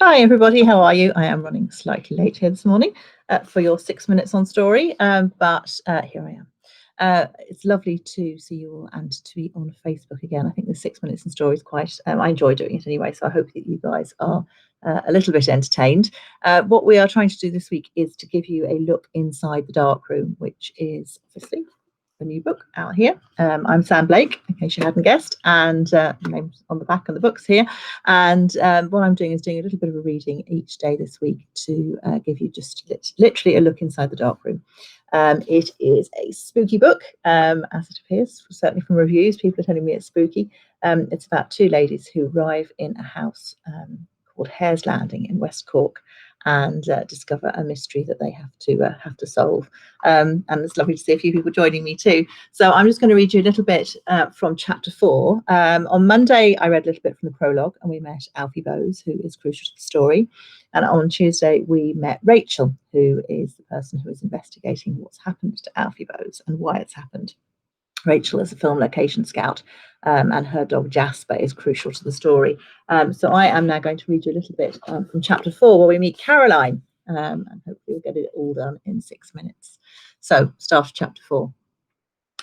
Hi everybody, how are you? I am running slightly late here this morning for your 6 minutes on story, but here I am. It's lovely to see you all and to be on Facebook again. I think the 6 minutes on story is quite, I enjoy doing it anyway, so I hope that you guys are a little bit entertained. What we are trying to do this week is to give you a look inside the dark room, which is obviously a new book out here. I'm Sam Blake, in case you hadn't guessed, and the name's on the back of the books here. And what I'm doing is doing a little bit of a reading each day this week to give you just literally a look inside the dark room. It is a spooky book, as it appears, certainly from reviews. People are telling me it's spooky. It's about two ladies who arrive in a house called Hare's Landing in West Cork, and discover a mystery that they have to solve. And it's lovely to see a few people joining me too. So I'm just going to read you a little bit from chapter 4. On Monday, I read a little bit from the prologue, and we met Alfie Bowes, who is crucial to the story. And on Tuesday, we met Rachel, who is the person who is investigating what's happened to Alfie Bowes and why it's happened. Rachel is a film location scout, and her dog Jasper is crucial to the story. So I am now going to read you a little bit from chapter 4, where we meet Caroline, and hopefully we'll get it all done in 6 minutes. So, start of chapter 4.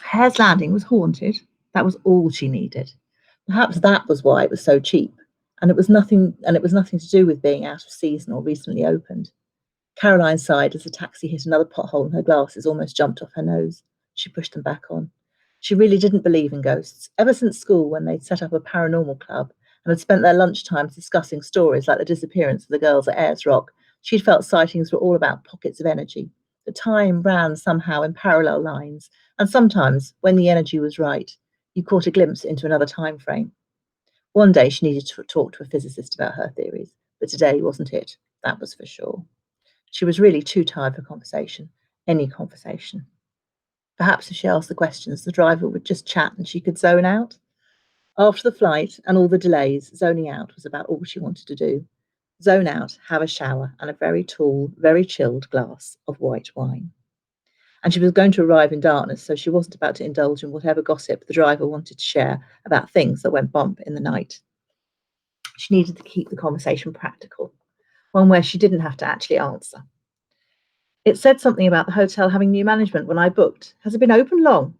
Hare's Landing was haunted. That was all she needed. Perhaps that was why it was so cheap, and it was nothing to do with being out of season or recently opened. Caroline sighed as the taxi hit another pothole and her glasses almost jumped off her nose. She pushed them back on. She really didn't believe in ghosts. Ever since school, when they'd set up a paranormal club and had spent their lunchtimes discussing stories like the disappearance of the girls at Ayers Rock, she'd felt sightings were all about pockets of energy. The time ran somehow in parallel lines, and sometimes, when the energy was right, you caught a glimpse into another time frame. One day she needed to talk to a physicist about her theories, but today wasn't it, that was for sure. She was really too tired for conversation, any conversation. Perhaps if she asked the questions, the driver would just chat and she could zone out. After the flight and all the delays, zoning out was about all she wanted to do. Zone out, have a shower, and a very tall, very chilled glass of white wine. And she was going to arrive in darkness, so she wasn't about to indulge in whatever gossip the driver wanted to share about things that went bump in the night. She needed to keep the conversation practical, one where she didn't have to actually answer. It said something about the hotel having new management when I booked. Has it been open long?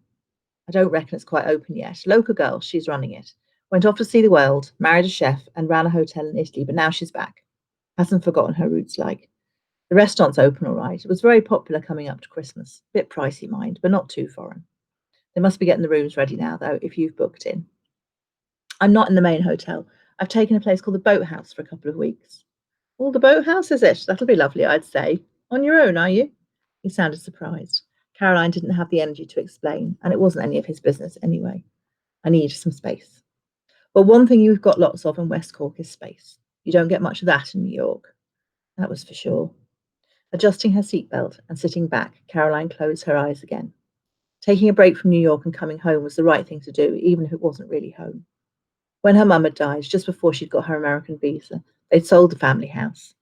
I don't reckon it's quite open yet. Local girl, she's running it. Went off to see the world, married a chef, and ran a hotel in Italy, but now she's back. Hasn't forgotten her roots like. The restaurant's open all right. It was very popular coming up to Christmas. Bit pricey, mind, but not too foreign. They must be getting the rooms ready now, though, if you've booked in. I'm not in the main hotel. I've taken a place called the Boathouse for a couple of weeks. Well, the Boathouse, is it? That'll be lovely, I'd say. On your own, are you? He sounded surprised. Caroline didn't have the energy to explain, and it wasn't any of his business anyway. I need some space. Well, one thing you've got lots of in West Cork is space. You don't get much of that in New York. That was for sure. Adjusting her seatbelt and sitting back, Caroline closed her eyes again. Taking a break from New York and coming home was the right thing to do, even if it wasn't really home. When her mum had died, just before she'd got her American visa, they'd sold the family house.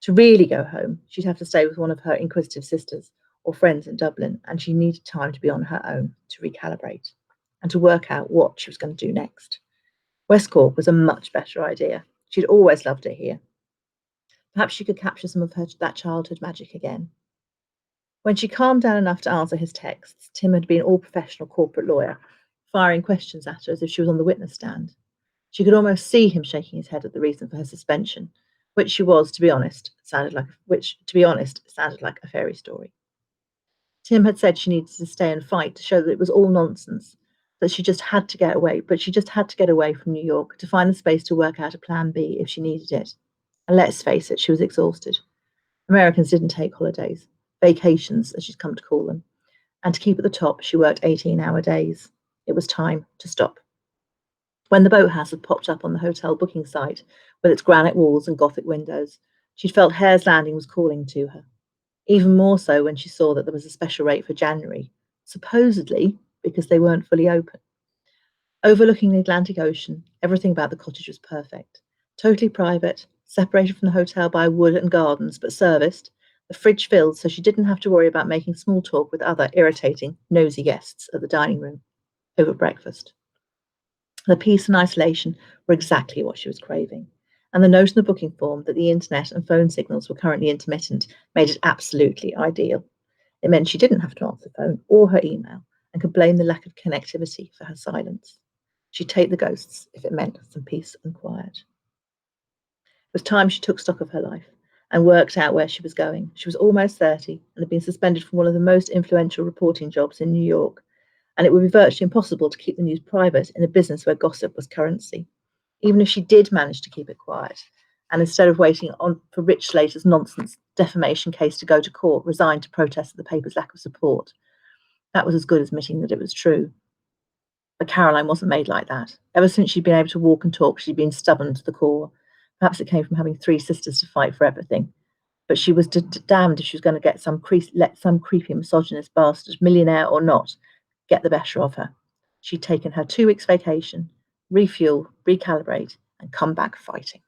To really go home, she'd have to stay with one of her inquisitive sisters or friends in Dublin, and she needed time to be on her own, to recalibrate, and to work out what she was going to do next. West Cork was a much better idea. She'd always loved it here. Perhaps she could capture some of that childhood magic again. When she calmed down enough to answer his texts, Tim had been all professional corporate lawyer, firing questions at her as if she was on the witness stand. She could almost see him shaking his head at the reason for her suspension, which to be honest, sounded like a fairy story. Tim had said she needed to stay and fight to show that it was all nonsense, that she just had to get away, but she just had to get away from New York to find the space to work out a plan B if she needed it. And let's face it, she was exhausted. Americans didn't take holidays, vacations, as she'd come to call them. And to keep at the top, she worked 18-hour days. It was time to stop. When the boathouse had popped up on the hotel booking site, with its granite walls and Gothic windows, she'd felt Hare's Landing was calling to her. Even more so when she saw that there was a special rate for January, supposedly because they weren't fully open. Overlooking the Atlantic Ocean, everything about the cottage was perfect. Totally private, separated from the hotel by wood and gardens, but serviced, the fridge filled so she didn't have to worry about making small talk with other irritating, nosy guests at the dining room over breakfast. The peace and isolation were exactly what she was craving. and the note on the booking form that the internet and phone signals were currently intermittent made it absolutely ideal. It meant she didn't have to answer the phone or her email and could blame the lack of connectivity for her silence. She'd take the ghosts if it meant some peace and quiet. It was time she took stock of her life and worked out where she was going. She was almost 30 and had been suspended from one of the most influential reporting jobs in New York, and it would be virtually impossible to keep the news private in a business where gossip was currency. Even if she did manage to keep it quiet, and instead of waiting on for Rich Slater's nonsense defamation case to go to court, resigned to protest the paper's lack of support, that was as good as admitting that it was true. But Caroline wasn't made like that. Ever since she'd been able to walk and talk, she'd been stubborn to the core. Perhaps it came from having three sisters to fight for everything. But she was damned if she was going to let some creepy misogynist bastard, millionaire or not, get the better of her. She'd taken her 2 weeks vacation, refuel, recalibrate, and come back fighting.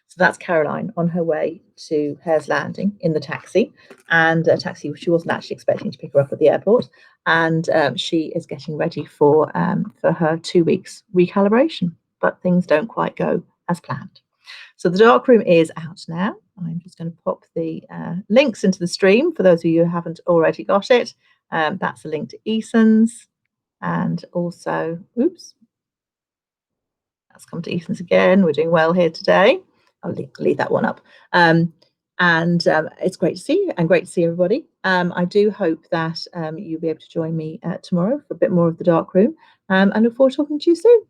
So that's Caroline on her way to Hare's Landing in the taxi, and a taxi she wasn't actually expecting to pick her up at the airport. And she is getting ready for her 2 weeks recalibration, but things don't quite go as planned. So the dark room is out now. I'm just going to pop the links into the stream for those of you who haven't already got it. That's a link to Eason's, and also, oops, that's come to Eason's again. We're doing well here today. I'll leave that one up. It's great to see you and great to see everybody. I do hope that you'll be able to join me tomorrow for a bit more of the dark room, and look forward to talking to you soon.